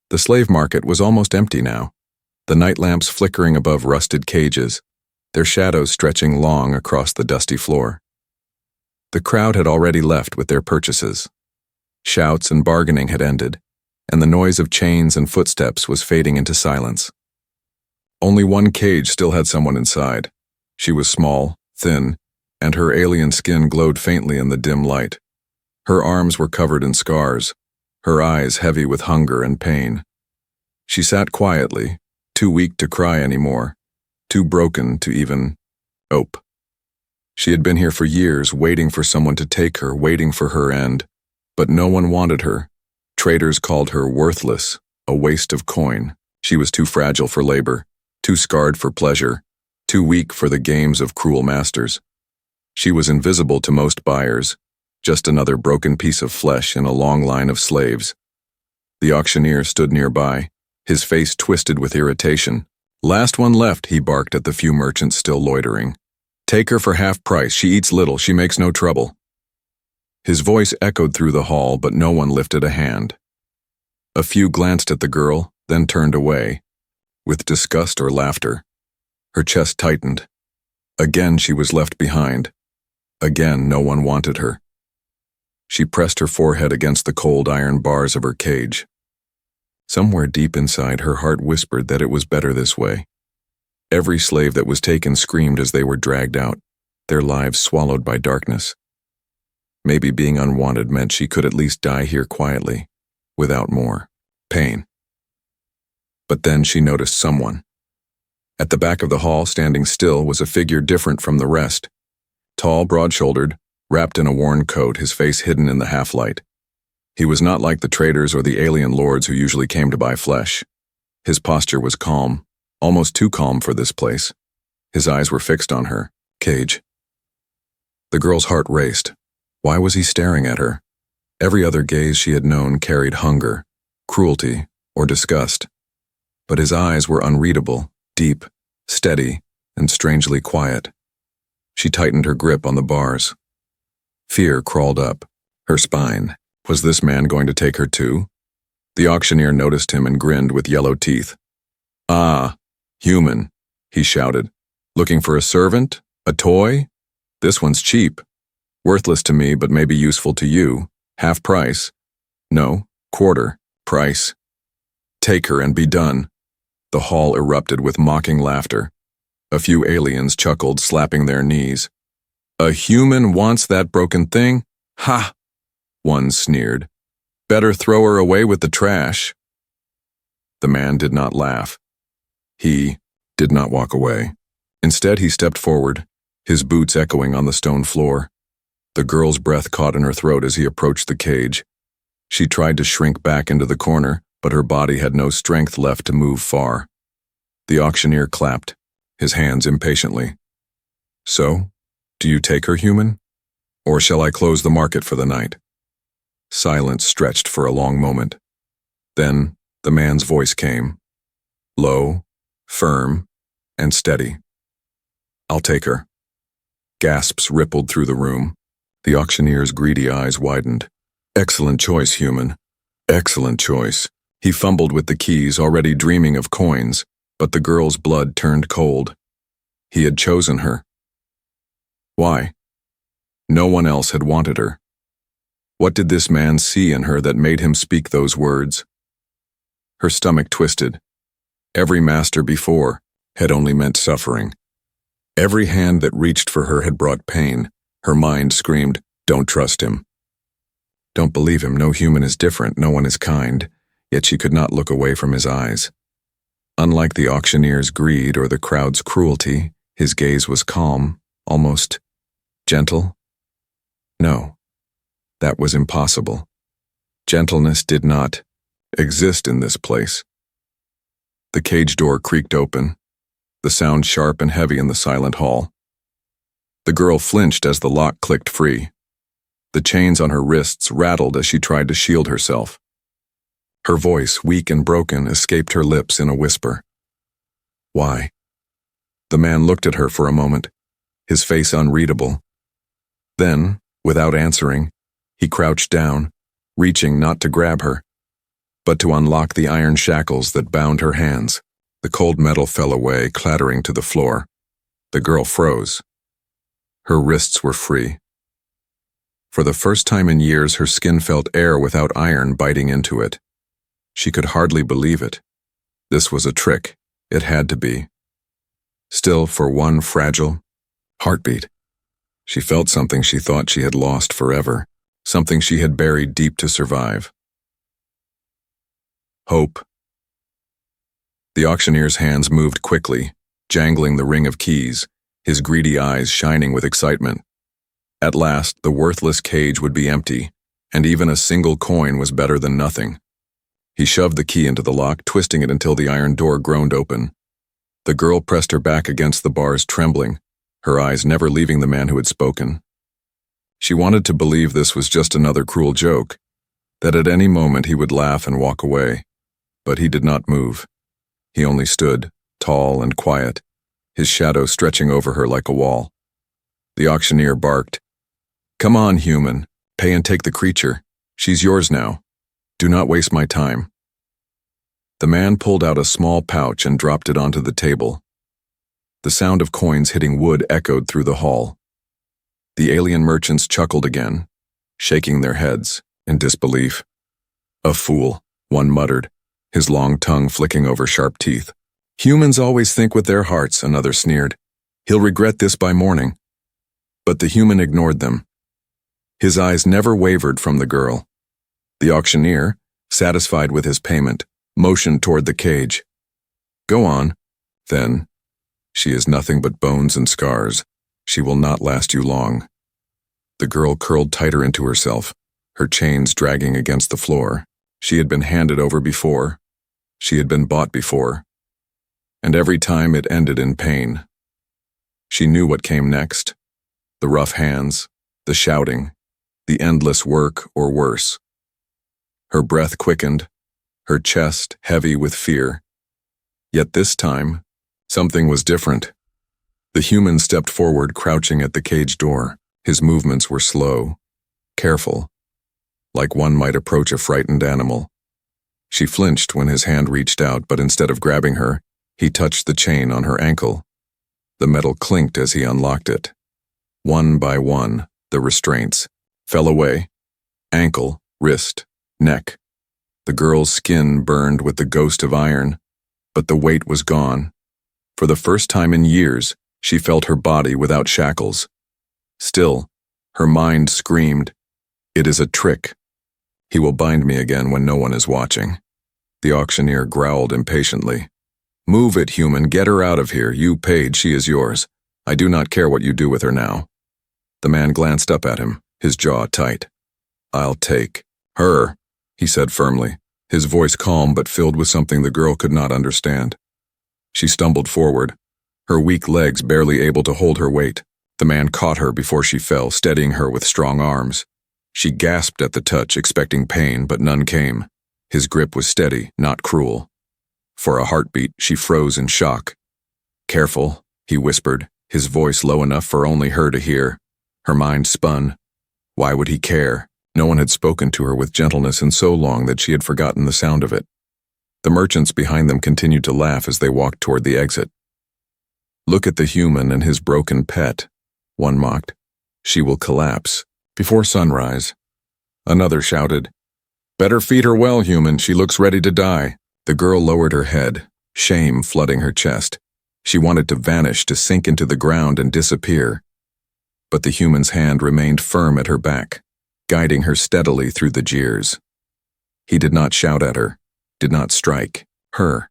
The slave market was almost empty now, the night lamps flickering above rusted cages, their shadows stretching long across the dusty floor. The crowd had already left with their purchases. Shouts and bargaining had ended, and the noise of chains and footsteps was fading into silence. Only one cage still had someone inside. She was small, thin, and her alien skin glowed faintly in the dim light. Her arms were covered in scars, her eyes heavy with hunger and pain. She sat quietly, too weak to cry anymore, too broken to even hope. She had been here for years, waiting for someone to take her, waiting for her end, but no one wanted her. Traders called her worthless, a waste of coin. She was too fragile for labor, too scarred for pleasure, too weak for the games of cruel masters. She was invisible to most buyers, just another broken piece of flesh in a long line of slaves. The auctioneer stood nearby, his face twisted with irritation. "Last one left," he barked at the few merchants still loitering. "Take her for half price. She eats little, she makes no trouble." His voice echoed through the hall, but no one lifted a hand. A few glanced at the girl, then turned away, with disgust or laughter. Her chest tightened. Again she was left behind. Again no one wanted her. She pressed her forehead against the cold iron bars of her cage. Somewhere deep inside, her heart whispered that it was better this way. Every slave that was taken screamed as they were dragged out, their lives swallowed by darkness. Maybe being unwanted meant she could at least die here quietly, without more pain. But then she noticed someone. At the back of the hall, standing still, was a figure different from the rest. Tall, broad-shouldered, wrapped in a worn coat, his face hidden in the half-light. He was not like the traders or the alien lords who usually came to buy flesh. His posture was calm, almost too calm for this place. His eyes were fixed on her cage. The girl's heart raced. Why was he staring at her? Every other gaze she had known carried hunger, cruelty, or disgust. But his eyes were unreadable, deep, steady, and strangely quiet. She tightened her grip on the bars. Fear crawled up her spine. Was this man going to take her too? The auctioneer noticed him and grinned with yellow teeth. "Ah, human," he shouted. "Looking for a servant? A toy? This one's cheap. Worthless to me, but maybe useful to you. Half price. No, quarter price. Take her and be done." The hall erupted with mocking laughter. A few aliens chuckled, slapping their knees. "A human wants that broken thing? Ha!" One sneered. "Better throw her away with the trash." The man did not laugh. He did not walk away. Instead, he stepped forward, his boots echoing on the stone floor. The girl's breath caught in her throat as he approached the cage. She tried to shrink back into the corner, but her body had no strength left to move far. The auctioneer clapped, his hands impatiently. "So, do you take her, human? Or shall I close the market for the night?" Silence stretched for a long moment. Then the man's voice came, low, firm, and steady. "I'll take her." Gasps rippled through the room. The auctioneer's greedy eyes widened. "Excellent choice, human. Excellent choice." He fumbled with the keys, already dreaming of coins, but the girl's blood turned cold. He had chosen her. Why? No one else had wanted her. What did this man see in her that made him speak those words? Her stomach twisted. Every master before had only meant suffering. Every hand that reached for her had brought pain. Her mind screamed, "Don't trust him. Don't believe him. No human is different. No one is kind." Yet she could not look away from his eyes. Unlike the auctioneer's greed or the crowd's cruelty, his gaze was calm, almost gentle. No, that was impossible. Gentleness did not exist in this place. The cage door creaked open, the sound sharp and heavy in the silent hall. The girl flinched as the lock clicked free. The chains on her wrists rattled as she tried to shield herself. Her voice, weak and broken, escaped her lips in a whisper. "Why?" The man looked at her for a moment, his face unreadable. Then, without answering, he crouched down, reaching not to grab her, but to unlock the iron shackles that bound her hands. The cold metal fell away, clattering to the floor. The girl froze. Her wrists were free. For the first time in years, her skin felt air without iron biting into it. She could hardly believe it. This was a trick. It had to be. Still, for one fragile heartbeat, she felt something she thought she had lost forever, something she had buried deep to survive. Hope. The auctioneer's hands moved quickly, jangling the ring of keys, his greedy eyes shining with excitement. At last, the worthless cage would be empty, and even a single coin was better than nothing. He shoved the key into the lock, twisting it until the iron door groaned open. The girl pressed her back against the bars, trembling, her eyes never leaving the man who had spoken. She wanted to believe this was just another cruel joke, that at any moment he would laugh and walk away. But he did not move. He only stood, tall and quiet, his shadow stretching over her like a wall. The auctioneer barked, "Come on, human, pay and take the creature. She's yours now. Do not waste my time." The man pulled out a small pouch and dropped it onto the table. The sound of coins hitting wood echoed through the hall. The alien merchants chuckled again, shaking their heads in disbelief. "A fool," one muttered, his long tongue flicking over sharp teeth. "Humans always think with their hearts," another sneered. "He'll regret this by morning." But the human ignored them. His eyes never wavered from the girl. The auctioneer, satisfied with his payment, motioned toward the cage. "Go on." Then, "She is nothing but bones and scars. She will not last you long." The girl curled tighter into herself, her chains dragging against the floor. She had been handed over before. She had been bought before. And every time it ended in pain. She knew what came next. The rough hands, the shouting, the endless work or worse. Her breath quickened, her chest heavy with fear. Yet this time, something was different. The human stepped forward, crouching at the cage door. His movements were slow, careful, like one might approach a frightened animal. She flinched when his hand reached out, but instead of grabbing her, he touched the chain on her ankle. The metal clinked as he unlocked it. One by one, the restraints fell away. Ankle, wrist, neck. The girl's skin burned with the ghost of iron, but the weight was gone. For the first time in years, she felt her body without shackles. Still, her mind screamed, "It is a trick. He will bind me again when no one is watching." The auctioneer growled impatiently. "Move it, human, get her out of here. You paid, she is yours. I do not care what you do with her now." The man glanced up at him, his jaw tight. "I'll take her," he said firmly, his voice calm but filled with something the girl could not understand. She stumbled forward, her weak legs barely able to hold her weight. The man caught her before she fell, steadying her with strong arms. She gasped at the touch, expecting pain, but none came. His grip was steady, not cruel. For a heartbeat, she froze in shock. "Careful," he whispered, his voice low enough for only her to hear. Her mind spun. Why would he care? No one had spoken to her with gentleness in so long that she had forgotten the sound of it. The merchants behind them continued to laugh as they walked toward the exit. "Look at the human and his broken pet," one mocked. "She will collapse before sunrise." Another shouted, "Better feed her well, human, she looks ready to die." The girl lowered her head, shame flooding her chest. She wanted to vanish, to sink into the ground and disappear. But the human's hand remained firm at her back, guiding her steadily through the jeers. He did not shout at her, did not strike her.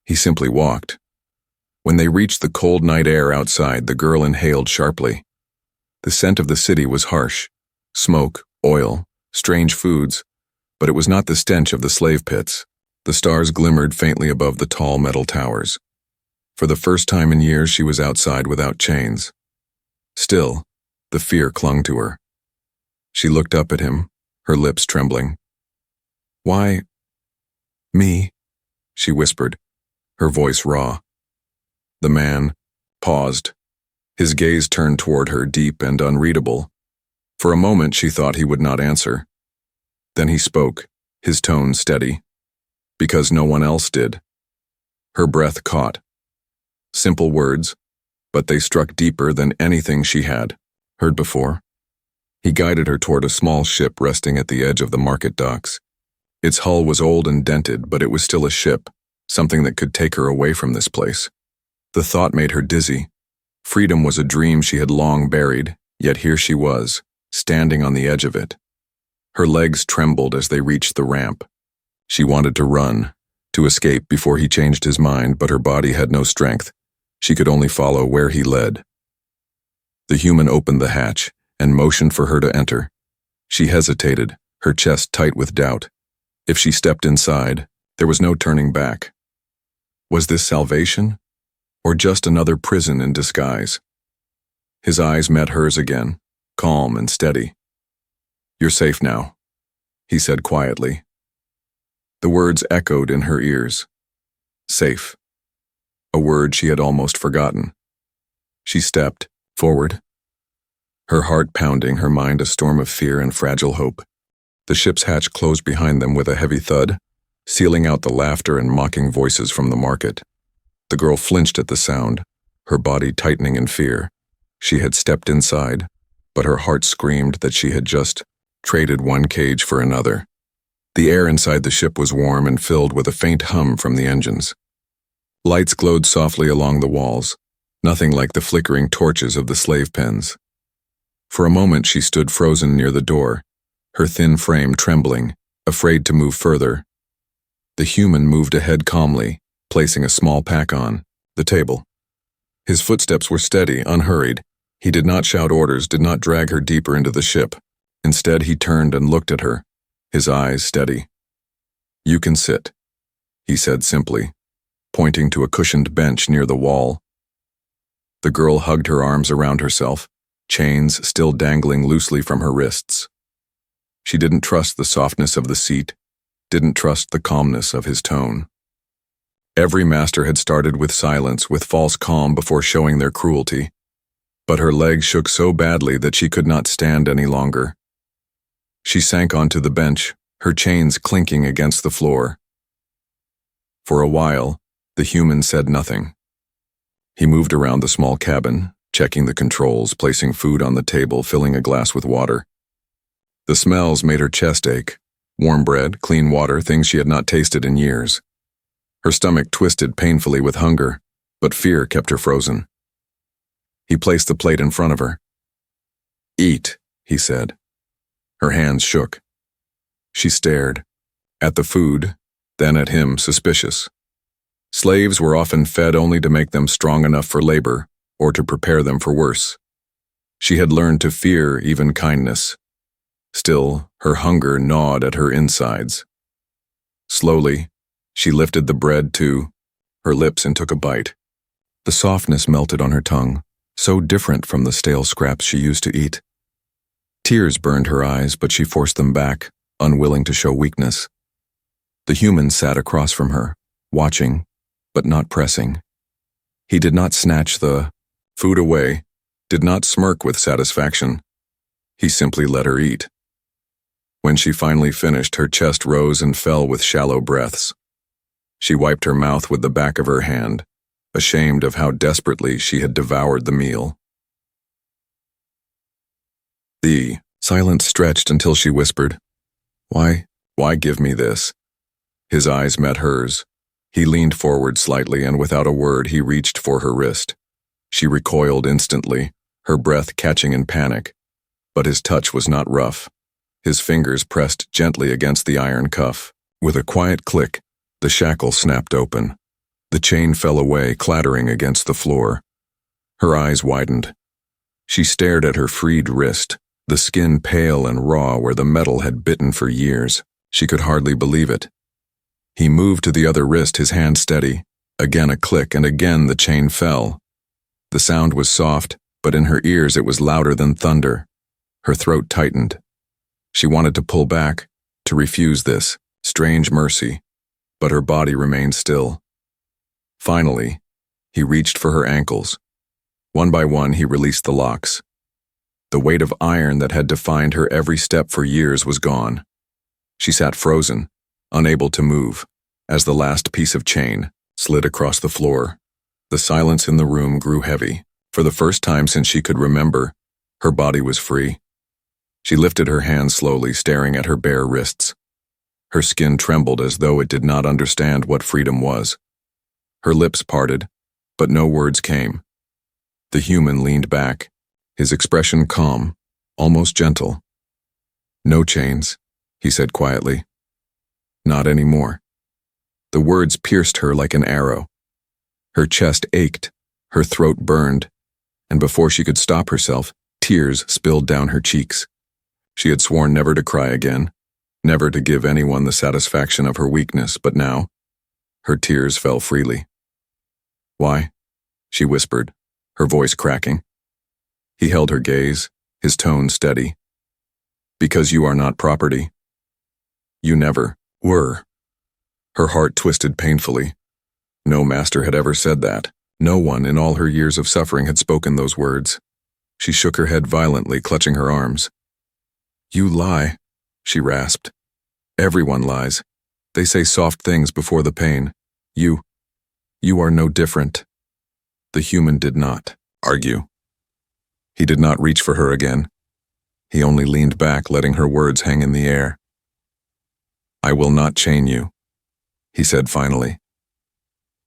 He simply walked. When they reached the cold night air outside, the girl inhaled sharply. The scent of the city was harsh. Smoke, oil, strange foods, but it was not the stench of the slave pits. The stars glimmered faintly above the tall metal towers. For the first time in years, she was outside without chains. Still, the fear clung to her. She looked up at him, her lips trembling. "Why, me?" she whispered, her voice raw. The man paused, his gaze turned toward her, deep and unreadable. For a moment she thought he would not answer. Then he spoke, his tone steady. Because no one else did. Her breath caught. Simple words, but they struck deeper than anything she had heard before. He guided her toward a small ship resting at the edge of the market docks. Its hull was old and dented, but it was still a ship, something that could take her away from this place. The thought made her dizzy. Freedom was a dream she had long buried, yet here she was, standing on the edge of it. Her legs trembled as they reached the ramp. She wanted to run, to escape before he changed his mind, but her body had no strength. She could only follow where he led. The human opened the hatch and motioned for her to enter. She hesitated, her chest tight with doubt. If she stepped inside, there was no turning back. Was this salvation, or just another prison in disguise? His eyes met hers again, calm and steady. "You're safe now," he said quietly. The words echoed in her ears. Safe. A word she had almost forgotten. She stepped forward, her heart pounding, her mind a storm of fear and fragile hope. The ship's hatch closed behind them with a heavy thud, sealing out the laughter and mocking voices from the market. The girl flinched at the sound, her body tightening in fear. She had stepped inside, but her heart screamed that she had just traded one cage for another. The air inside the ship was warm and filled with a faint hum from the engines. Lights glowed softly along the walls, nothing like the flickering torches of the slave pens. For a moment she stood frozen near the door, her thin frame trembling, afraid to move further. The human moved ahead calmly, placing a small pack on the table. His footsteps were steady, unhurried. He did not shout orders, did not drag her deeper into the ship. Instead, he turned and looked at her, his eyes steady. "You can sit," he said simply, pointing to a cushioned bench near the wall. The girl hugged her arms around herself, chains still dangling loosely from her wrists. She didn't trust the softness of the seat, didn't trust the calmness of his tone. Every master had started with silence, with false calm before showing their cruelty. But her legs shook so badly that she could not stand any longer. She sank onto the bench, her chains clinking against the floor. For a while, the human said nothing. He moved around the small cabin, checking the controls, placing food on the table, filling a glass with water. The smells made her chest ache. Warm bread, clean water, things she had not tasted in years. Her stomach twisted painfully with hunger, but fear kept her frozen. He placed the plate in front of her. "Eat," he said. Her hands shook. She stared, at the food, then at him, suspicious. Slaves were often fed only to make them strong enough for labor, or to prepare them for worse. She had learned to fear even kindness. Still, her hunger gnawed at her insides. Slowly, she lifted the bread to her lips and took a bite. The softness melted on her tongue, so different from the stale scraps she used to eat. Tears burned her eyes, but she forced them back, unwilling to show weakness. The human sat across from her, watching, but not pressing. He did not snatch the food away, did not smirk with satisfaction. He simply let her eat. When she finally finished, her chest rose and fell with shallow breaths. She wiped her mouth with the back of her hand, ashamed of how desperately she had devoured the meal. The silence stretched until she whispered, Why give me this?" His eyes met hers. He leaned forward slightly, and without a word he reached for her wrist. She recoiled instantly, her breath catching in panic. But his touch was not rough. His fingers pressed gently against the iron cuff. With a quiet click, the shackle snapped open. The chain fell away, clattering against the floor. Her eyes widened. She stared at her freed wrist, the skin pale and raw where the metal had bitten for years. She could hardly believe it. He moved to the other wrist, his hand steady. Again a click, and again the chain fell. The sound was soft, but in her ears it was louder than thunder. Her throat tightened. She wanted to pull back, to refuse this strange mercy, but her body remained still. Finally, he reached for her ankles. One by one he released the locks. The weight of iron that had defined her every step for years was gone. She sat frozen, unable to move, as the last piece of chain slid across the floor. The silence in the room grew heavy. For the first time since she could remember, her body was free. She lifted her hands slowly, staring at her bare wrists. Her skin trembled as though it did not understand what freedom was. Her lips parted, but no words came. The human leaned back, his expression calm, almost gentle. "No chains," he said quietly. "Not anymore." The words pierced her like an arrow. Her chest ached, her throat burned, and before she could stop herself, tears spilled down her cheeks. She had sworn never to cry again, never to give anyone the satisfaction of her weakness, but now, her tears fell freely. "Why?" she whispered, her voice cracking. He held her gaze, his tone steady. "Because you are not property. You never were." Her heart twisted painfully. No master had ever said that. No one in all her years of suffering had spoken those words. She shook her head violently, clutching her arms. "You lie," she rasped. "Everyone lies. They say soft things before the pain. You are no different." The human did not argue. He did not reach for her again. He only leaned back, letting her words hang in the air. "I will not chain you," he said finally.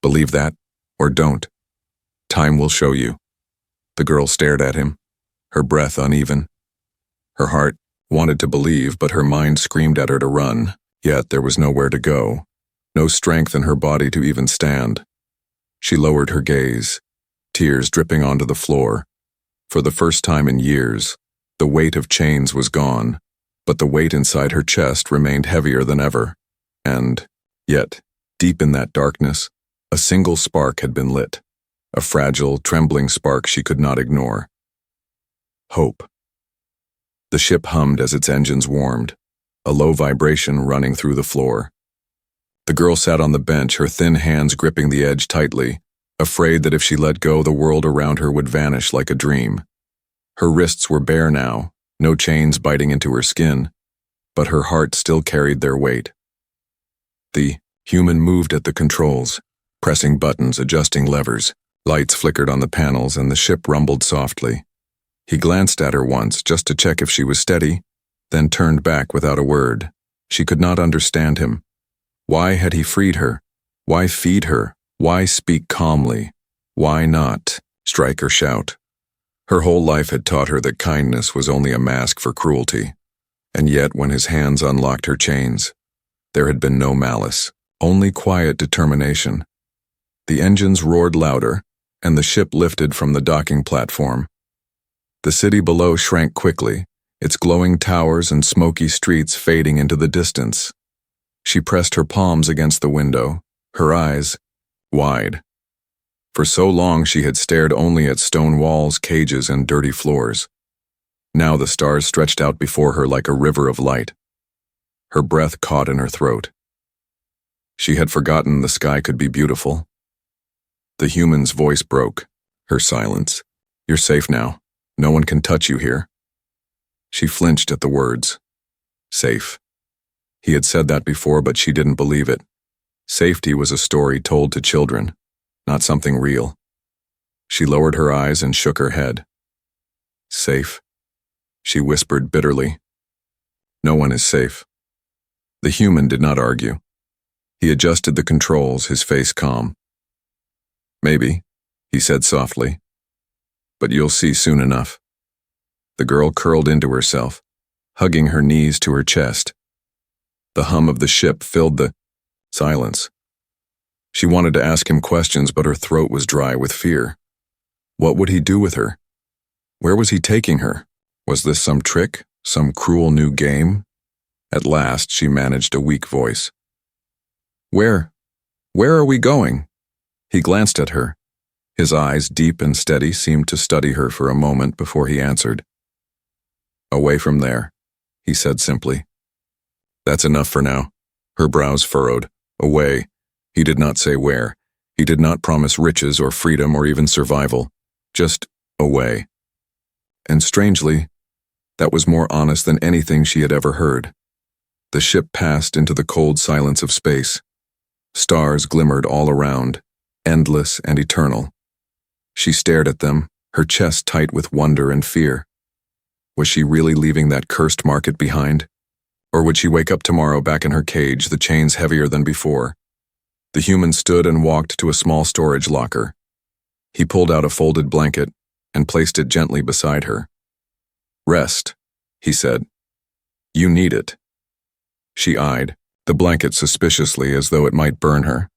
"Believe that, or don't. Time will show you." The girl stared at him, her breath uneven. Her heart wanted to believe, but her mind screamed at her to run, yet there was nowhere to go, no strength in her body to even stand. She lowered her gaze, tears dripping onto the floor. For the first time in years, the weight of chains was gone, but the weight inside her chest remained heavier than ever. And, yet, deep in that darkness, a single spark had been lit, a fragile, trembling spark she could not ignore. Hope. The ship hummed as its engines warmed, a low vibration running through the floor. The girl sat on the bench, her thin hands gripping the edge tightly, afraid that if she let go, the world around her would vanish like a dream. Her wrists were bare now, no chains biting into her skin, but her heart still carried their weight. The human moved at the controls, pressing buttons, adjusting levers. Lights flickered on the panels and the ship rumbled softly. He glanced at her once just to check if she was steady, then turned back without a word. She could not understand him. Why had he freed her? Why feed her? Why speak calmly? Why not strike or shout? Her whole life had taught her that kindness was only a mask for cruelty. And yet when his hands unlocked her chains, there had been no malice, only quiet determination. The engines roared louder, and the ship lifted from the docking platform. The city below shrank quickly, its glowing towers and smoky streets fading into the distance. She pressed her palms against the window, her eyes wide. For so long she had stared only at stone walls, cages, and dirty floors. Now the stars stretched out before her like a river of light. Her breath caught in her throat. She had forgotten the sky could be beautiful. The human's voice broke her silence. "You're safe now. No one can touch you here." She flinched at the words. Safe. He had said that before, but she didn't believe it. Safety was a story told to children, not something real. She lowered her eyes and shook her head. "Safe," she whispered bitterly. "No one is safe." The human did not argue. He adjusted the controls, his face calm. "Maybe," he said softly, "but you'll see soon enough." The girl curled into herself, hugging her knees to her chest. The hum of the ship filled the silence. She wanted to ask him questions, but her throat was dry with fear. What would he do with her? Where was he taking her? Was this some trick, some cruel new game? At last she managed a weak voice. Where are we going?" He glanced at her. His eyes, deep and steady, seemed to study her for a moment before he answered. "Away from there," he said simply. "That's enough for now." Her brows furrowed. Away. He did not say where. He did not promise riches or freedom or even survival. Just away. And strangely, that was more honest than anything she had ever heard. The ship passed into the cold silence of space. Stars glimmered all around, endless and eternal. She stared at them, her chest tight with wonder and fear. Was she really leaving that cursed market behind? Or would she wake up tomorrow back in her cage, the chains heavier than before? The human stood and walked to a small storage locker. He pulled out a folded blanket and placed it gently beside her. "Rest," he said. "You need it." She eyed the blanket suspiciously as though it might burn her.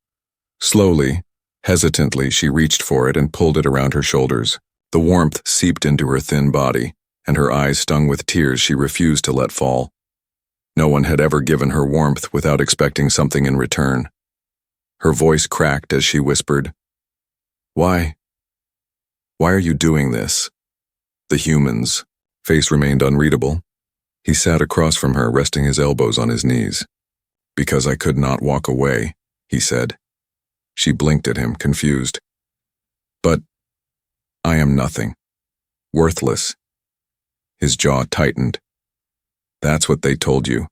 Slowly, hesitantly, she reached for it and pulled it around her shoulders. The warmth seeped into her thin body, and her eyes stung with tears she refused to let fall. No one had ever given her warmth without expecting something in return. Her voice cracked as she whispered, Why are you doing this?" The human's face remained unreadable. He sat across from her, resting his elbows on his knees. "Because I could not walk away," he said. She blinked at him, confused. "But I am nothing. Worthless." His jaw tightened. "That's what they told you.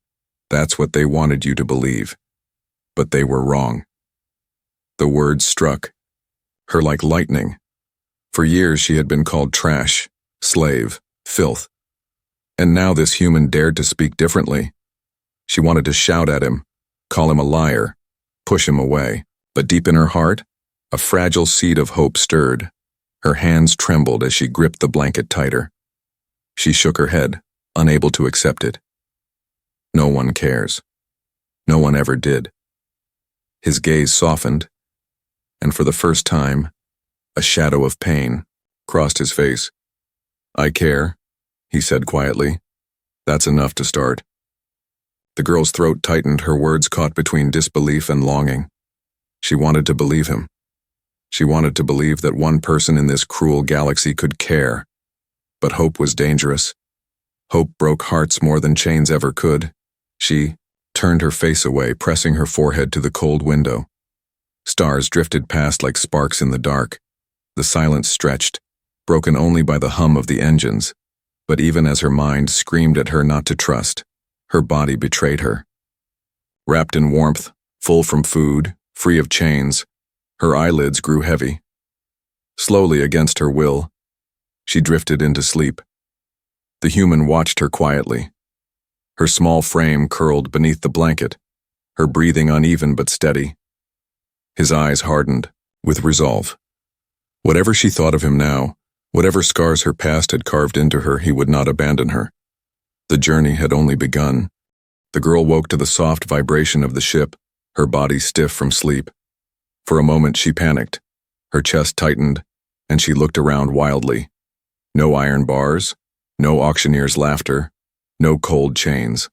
That's what they wanted you to believe. But they were wrong." The words struck her like lightning. For years she had been called trash, slave, filth. And now this human dared to speak differently. She wanted to shout at him, call him a liar, push him away. But deep in her heart, a fragile seed of hope stirred. Her hands trembled as she gripped the blanket tighter. She shook her head, unable to accept it. No one cares. No one ever did. His gaze softened, and for the first time, a shadow of pain crossed his face. "I care," he said quietly. "That's enough to start." The girl's throat tightened, her words caught between disbelief and longing. She wanted to believe him. She wanted to believe that one person in this cruel galaxy could care. But hope was dangerous. Hope broke hearts more than chains ever could. She turned her face away, pressing her forehead to the cold window. Stars drifted past like sparks in the dark. The silence stretched, broken only by the hum of the engines. But even as her mind screamed at her not to trust, her body betrayed her. Wrapped in warmth, full from food, free of chains, her eyelids grew heavy. Slowly, against her will, she drifted into sleep. The human watched her quietly. Her small frame curled beneath the blanket, her breathing uneven but steady. His eyes hardened with resolve. Whatever she thought of him now, whatever scars her past had carved into her, he would not abandon her. The journey had only begun. The girl woke to the soft vibration of the ship, her body stiff from sleep. For a moment she panicked. Her chest tightened, and she looked around wildly. No iron bars, no auctioneer's laughter, no cold chains.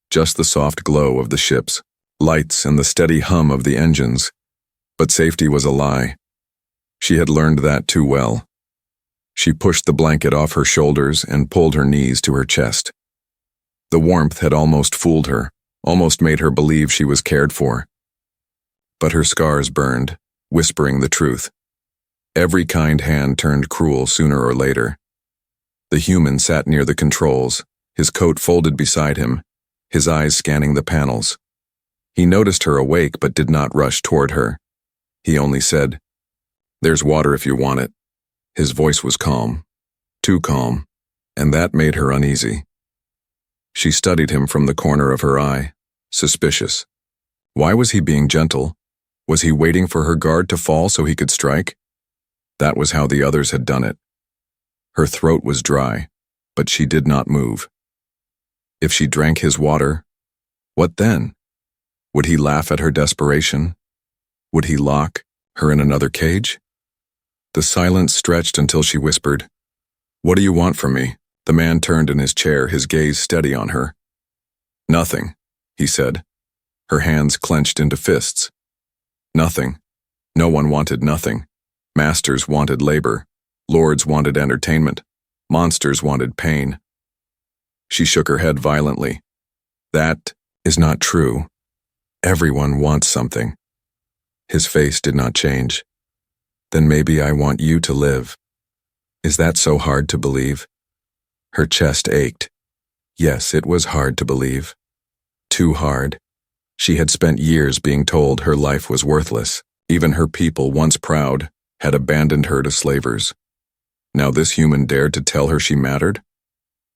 Just the soft glow of the ship's lights and the steady hum of the engines. But safety was a lie. She had learned that too well. She pushed the blanket off her shoulders and pulled her knees to her chest. The warmth had almost fooled her, almost made her believe she was cared for. But her scars burned, whispering the truth. Every kind hand turned cruel sooner or later. The human sat near the controls, his coat folded beside him, his eyes scanning the panels. He noticed her awake but did not rush toward her. He only said, "There's water if you want it." His voice was calm, too calm, and that made her uneasy. She studied him from the corner of her eye, suspicious. Why was he being gentle? Was he waiting for her guard to fall so he could strike? That was how the others had done it. Her throat was dry, but she did not move. If she drank his water, what then? Would he laugh at her desperation? Would he lock her in another cage? The silence stretched until she whispered, "What do you want from me?" The man turned in his chair, his gaze steady on her. "Nothing," he said, her hands clenched into fists. Nothing. No one wanted nothing. Masters wanted labor. Lords wanted entertainment. Monsters wanted pain. She shook her head violently. "That is not true. Everyone wants something." His face did not change. "Then maybe I want you to live. Is that so hard to believe?" Her chest ached. Yes, it was hard to believe. Too hard. She had spent years being told her life was worthless. Even her people, once proud, had abandoned her to slavers. Now this human dared to tell her she mattered?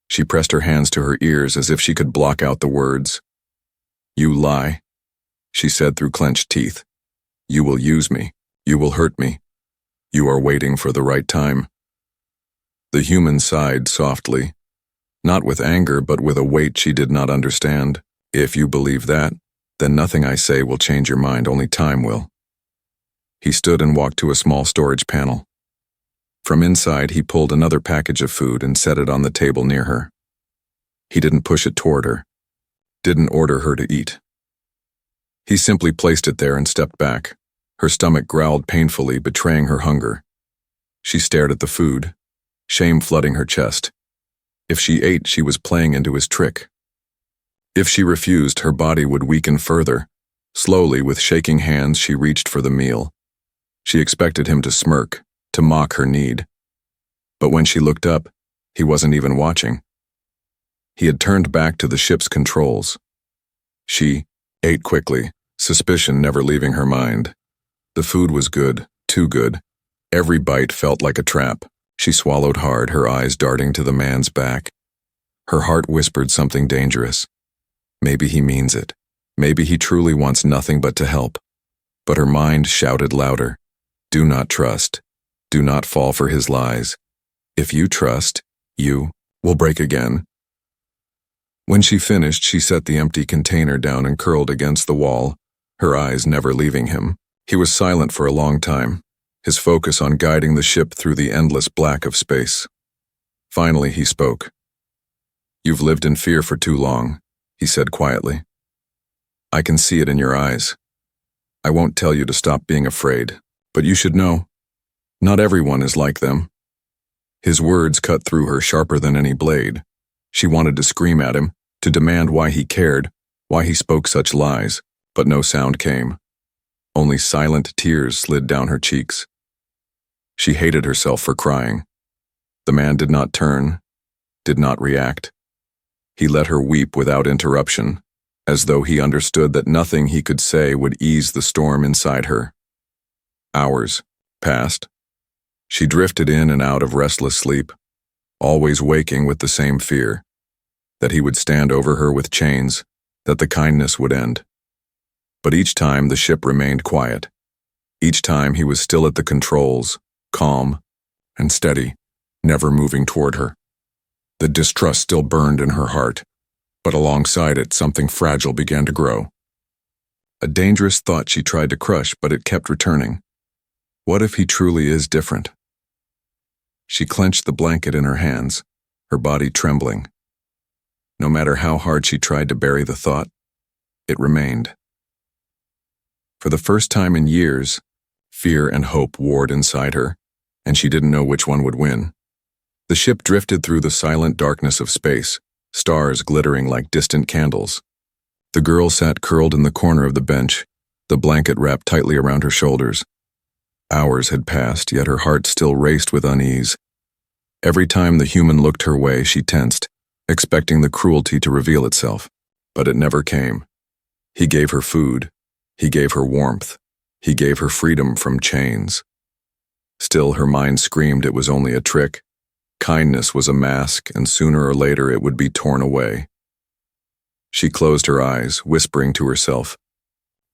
She pressed her hands to her ears as if she could block out the words. "You lie," she said through clenched teeth. "You will use me. You will hurt me. You are waiting for the right time." The human sighed softly, not with anger but with a weight she did not understand. "If you believe that, then nothing I say will change your mind, only time will." He stood and walked to a small storage panel. From inside, he pulled another package of food and set it on the table near her. He didn't push it toward her, didn't order her to eat. He simply placed it there and stepped back. Her stomach growled painfully, betraying her hunger. She stared at the food, shame flooding her chest. If she ate, she was playing into his trick. If she refused, her body would weaken further. Slowly, with shaking hands, she reached for the meal. She expected him to smirk, to mock her need. But when she looked up, he wasn't even watching. He had turned back to the ship's controls. She ate quickly, suspicion never leaving her mind. The food was good, too good. Every bite felt like a trap. She swallowed hard, her eyes darting to the man's back. Her heart whispered something dangerous. Maybe he means it. Maybe he truly wants nothing but to help. But her mind shouted louder. Do not trust. Do not fall for his lies. If you trust, you will break again. When she finished, she set the empty container down and curled against the wall, her eyes never leaving him. He was silent for a long time, his focus on guiding the ship through the endless black of space. Finally, he spoke. "You've lived in fear for too long," he said quietly. "I can see it in your eyes. I won't tell you to stop being afraid, but you should know. Not everyone is like them." His words cut through her sharper than any blade. She wanted to scream at him, to demand why he cared, why he spoke such lies, but no sound came. Only silent tears slid down her cheeks. She hated herself for crying. The man did not turn, did not react. He let her weep without interruption, as though he understood that nothing he could say would ease the storm inside her. Hours passed. She drifted in and out of restless sleep, always waking with the same fear, that he would stand over her with chains, that the kindness would end. But each time the ship remained quiet. Each time he was still at the controls, calm and steady, never moving toward her. The distrust still burned in her heart, but alongside it something fragile began to grow. A dangerous thought she tried to crush, but it kept returning. What if he truly is different? She clenched the blanket in her hands, her body trembling. No matter how hard she tried to bury the thought, it remained. For the first time in years, fear and hope warred inside her, and she didn't know which one would win. The ship drifted through the silent darkness of space, stars glittering like distant candles. The girl sat curled in the corner of the bench, the blanket wrapped tightly around her shoulders. Hours had passed, yet her heart still raced with unease. Every time the human looked her way, she tensed, expecting the cruelty to reveal itself. But it never came. He gave her food. He gave her warmth. He gave her freedom from chains. Still, her mind screamed it was only a trick. Kindness was a mask, and sooner or later it would be torn away. She closed her eyes, whispering to herself,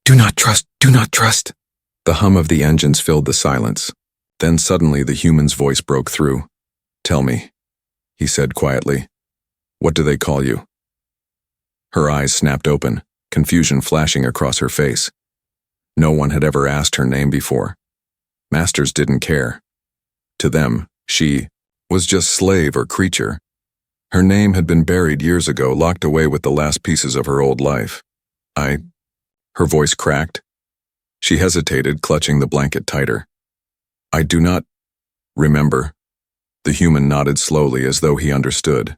"Do not trust, do not trust." The hum of the engines filled the silence. Then suddenly the human's voice broke through. "Tell me," he said quietly. "What do they call you?" Her eyes snapped open, confusion flashing across her face. No one had ever asked her name before. Masters didn't care. To them, she was just slave or creature. Her name had been buried years ago, locked away with the last pieces of her old life. Her voice cracked. She hesitated, clutching the blanket tighter. "I do not remember." The human nodded slowly as though he understood.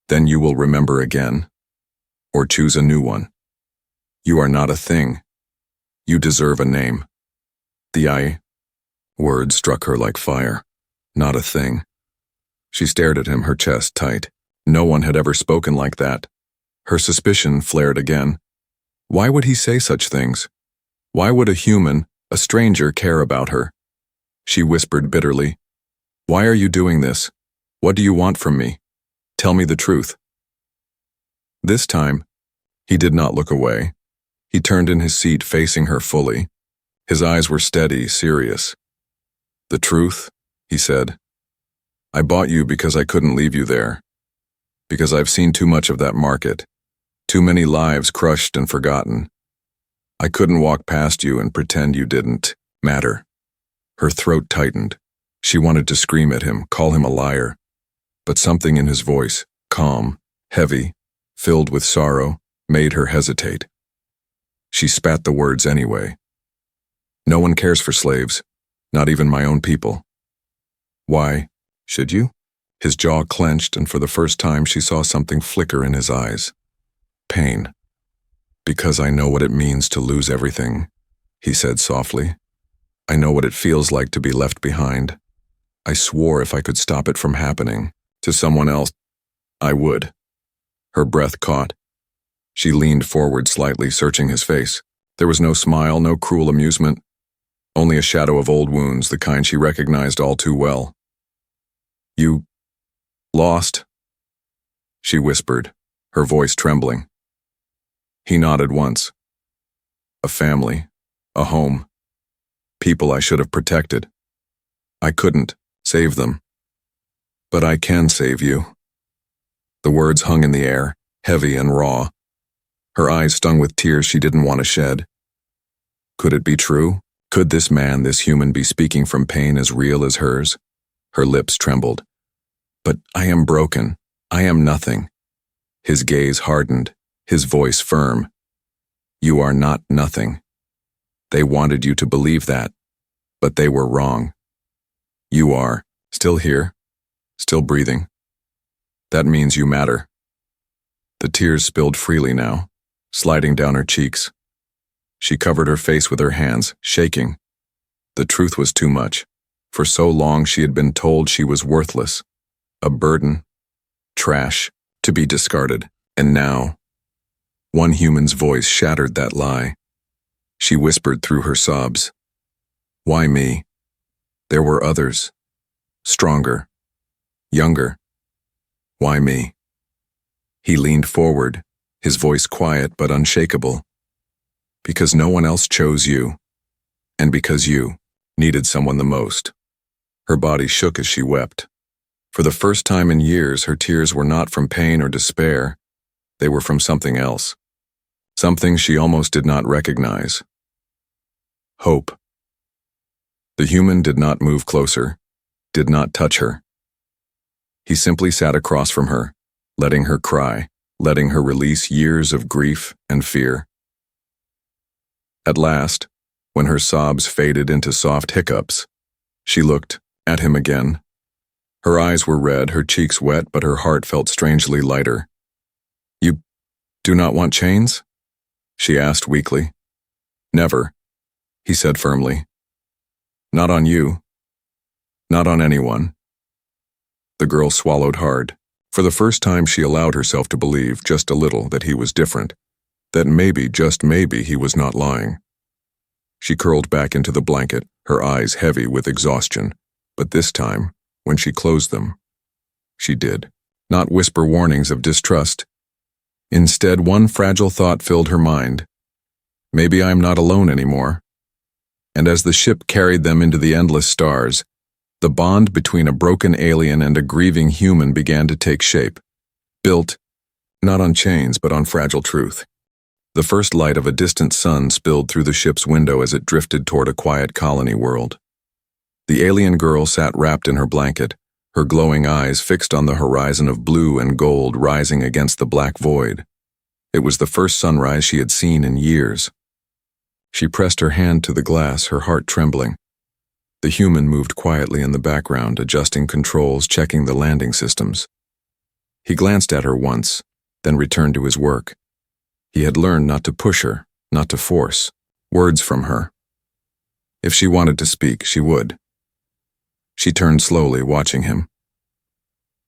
"Then you will remember again, or choose a new one. You are not a thing. You deserve a name." The word struck her like fire. Not a thing. She stared at him, her chest tight. No one had ever spoken like that. Her suspicion flared again. Why would he say such things? Why would a human, a stranger, care about her? She whispered bitterly, "Why are you doing this? What do you want from me? Tell me the truth." This time, he did not look away. He turned in his seat facing her fully. His eyes were steady, serious. "The truth," he said. "I bought you because I couldn't leave you there. Because I've seen too much of that market. Too many lives crushed and forgotten. I couldn't walk past you and pretend you didn't matter." Her throat tightened. She wanted to scream at him, call him a liar. But something in his voice, calm, heavy, filled with sorrow, made her hesitate. She spat the words anyway. "No one cares for slaves, not even my own people." "Why should you?" His jaw clenched, and for the first time she saw something flicker in his eyes. Pain. "Because I know what it means to lose everything," he said softly. "I know what it feels like to be left behind. I swore if I could stop it from happening to someone else, I would." Her breath caught. She leaned forward slightly, searching his face. There was no smile, no cruel amusement, only a shadow of old wounds, the kind she recognized all too well. "You lost?" she whispered, her voice trembling. He nodded once. "A family, a home, people I should have protected. I couldn't save them. But I can save you." The words hung in the air, heavy and raw. Her eyes stung with tears she didn't want to shed. Could it be true? Could this man, this human, be speaking from pain as real as hers? Her lips trembled. "But I am broken. I am nothing." His gaze hardened, his voice firm. "You are not nothing. They wanted you to believe that, but they were wrong. You are still here, still breathing. That means you matter." The tears spilled freely now, sliding down her cheeks. She covered her face with her hands, shaking. The truth was too much. For so long she had been told she was worthless, a burden, trash, to be discarded. And now, one human's voice shattered that lie. She whispered through her sobs, "Why me? There were others, stronger, younger. Why me?" He leaned forward, his voice quiet but unshakable. "Because no one else chose you, and because you needed someone the most." Her body shook as she wept. For the first time in years, her tears were not from pain or despair. They were from something else. Something she almost did not recognize. Hope. The human did not move closer, did not touch her. He simply sat across from her, letting her cry, letting her release years of grief and fear. At last, when her sobs faded into soft hiccups, she looked at him again. Her eyes were red, her cheeks wet, but her heart felt strangely lighter. "You do not want chains?" she asked weakly. "Never," he said firmly. "Not on you. Not on anyone." The girl swallowed hard. For the first time she allowed herself to believe, just a little, that he was different, that maybe, just maybe, he was not lying. She curled back into the blanket, her eyes heavy with exhaustion, but this time, when she closed them, she did not whisper warnings of distrust. Instead, one fragile thought filled her mind. Maybe I am not alone anymore. And as the ship carried them into the endless stars, the bond between a broken alien and a grieving human began to take shape, built not on chains but on fragile truth. The first light of a distant sun spilled through the ship's window as it drifted toward a quiet colony world. The alien girl sat wrapped in her blanket, her glowing eyes fixed on the horizon of blue and gold rising against the black void. It was the first sunrise she had seen in years. She pressed her hand to the glass, her heart trembling. The human moved quietly in the background, adjusting controls, checking the landing systems. He glanced at her once, then returned to his work. He had learned not to push her, not to force words from her. If she wanted to speak, she would. She turned slowly, watching him.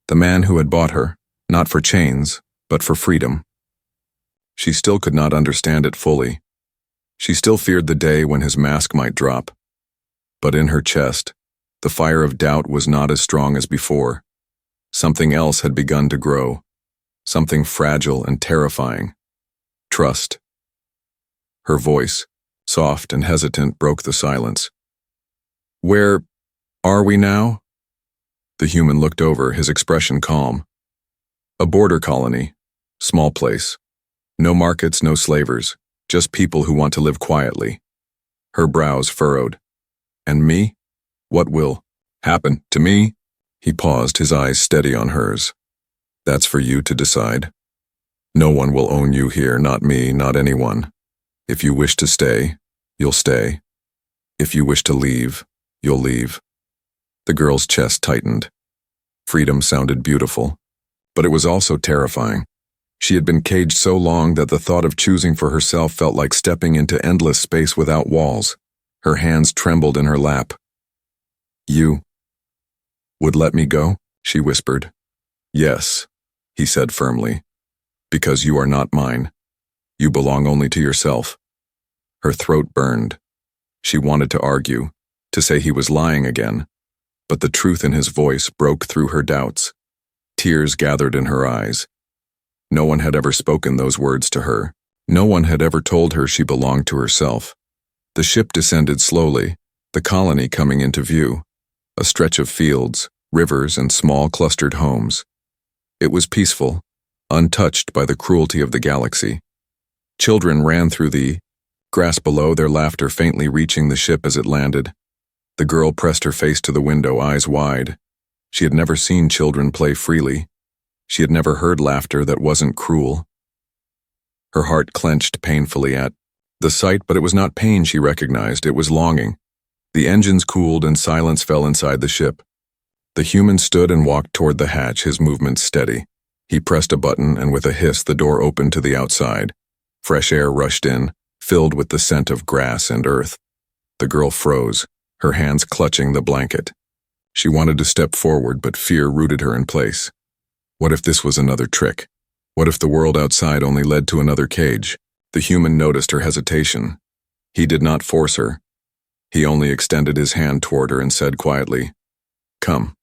The man who had bought her, not for chains, but for freedom, She still could not understand it fully. She still feared the day when his mask might drop. But in her chest, the fire of doubt was not as strong as before. Something else had begun to grow. Something fragile and terrifying. Trust. Her voice, soft and hesitant, broke the silence. "Where are we now?" The human looked over, his expression calm. "A border colony. Small place. No markets, no slavers. Just people who want to live quietly." Her brows furrowed. "And me? What will happen to me?" He paused, his eyes steady on hers. "That's for you to decide. No one will own you here, not me, not anyone. If you wish to stay, you'll stay. If you wish to leave, you'll leave." The girl's chest tightened. Freedom sounded beautiful, but it was also terrifying. She had been caged so long that the thought of choosing for herself felt like stepping into endless space without walls. Her hands trembled in her lap. "You would let me go?" she whispered. "Yes," he said firmly. "Because you are not mine. You belong only to yourself." Her throat burned. She wanted to argue, to say he was lying again, but the truth in his voice broke through her doubts. Tears gathered in her eyes. No one had ever spoken those words to her. No one had ever told her she belonged to herself. The ship descended slowly, the colony coming into view. A stretch of fields, rivers, and small clustered homes. It was peaceful, untouched by the cruelty of the galaxy. Children ran through the grass below, their laughter faintly reaching the ship as it landed. The girl pressed her face to the window, eyes wide. She had never seen children play freely. She had never heard laughter that wasn't cruel. Her heart clenched painfully at the sight, but it was not pain she recognized, it was longing. The engines cooled and silence fell inside the ship. The human stood and walked toward the hatch, his movements steady. He pressed a button, and with a hiss the door opened to the outside. Fresh air rushed in, filled with the scent of grass and earth. The girl froze, her hands clutching the blanket. She wanted to step forward, but fear rooted her in place. What if this was another trick? What if the world outside only led to another cage? The human noticed her hesitation. He did not force her. He only extended his hand toward her and said quietly, "Come."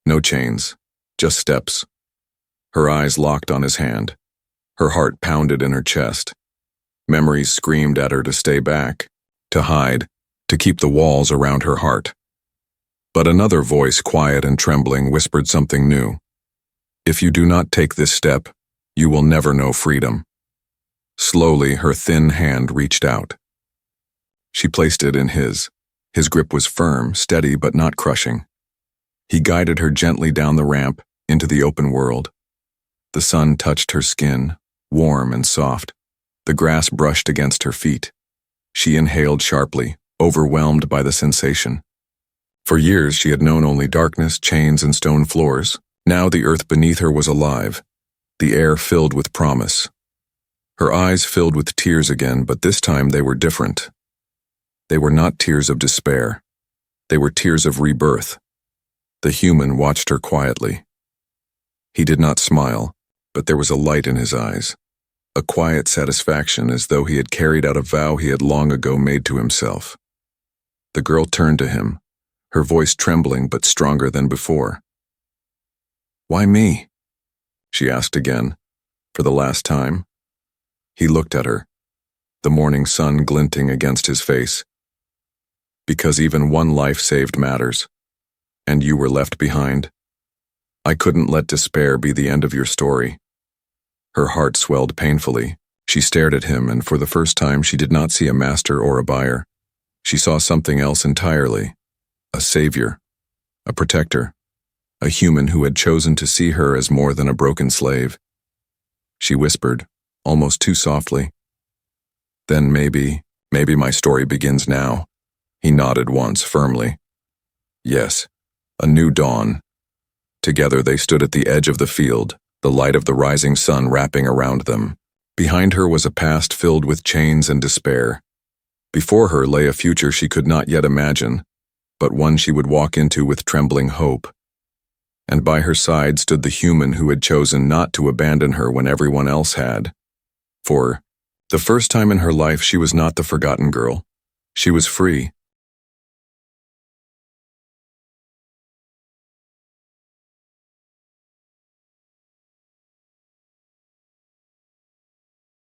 No chains, just steps. Her eyes locked on his hand. Her heart pounded in her chest. Memories screamed at her to stay back, to hide, to keep the walls around her heart. But another voice, quiet and trembling, whispered something new. "If you do not take this step, you will never know freedom." Slowly, her thin hand reached out. She placed it in his. His grip was firm, steady, but not crushing. He guided her gently down the ramp, into the open world. The sun touched her skin, warm and soft. The grass brushed against her feet. She inhaled sharply, overwhelmed by the sensation. For years she had known only darkness, chains, and stone floors. Now the earth beneath her was alive, the air filled with promise. Her eyes filled with tears again, but this time they were different. They were not tears of despair. They were tears of rebirth. The human watched her quietly. He did not smile, but there was a light in his eyes, a quiet satisfaction, as though he had carried out a vow he had long ago made to himself. The girl turned to him, her voice trembling but stronger than before. "Why me?" she asked again, for the last time. He looked at her, the morning sun glinting against his face. "Because even one life saved matters, and you were left behind. I couldn't let despair be the end of your story." Her heart swelled painfully. She stared at him, and for the first time she did not see a master or a buyer. She saw something else entirely. A savior, a protector, a human who had chosen to see her as more than a broken slave. She whispered, almost too softly, "Then maybe my story begins now." He nodded once, firmly. Yes, a new dawn. Together they stood at the edge of the field, the light of the rising sun wrapping around them. Behind her was a past filled with chains and despair. Before her lay a future she could not yet imagine, but one she would walk into with trembling hope. And by her side stood the human who had chosen not to abandon her when everyone else had. For the first time in her life, she was not the forgotten girl. She was free,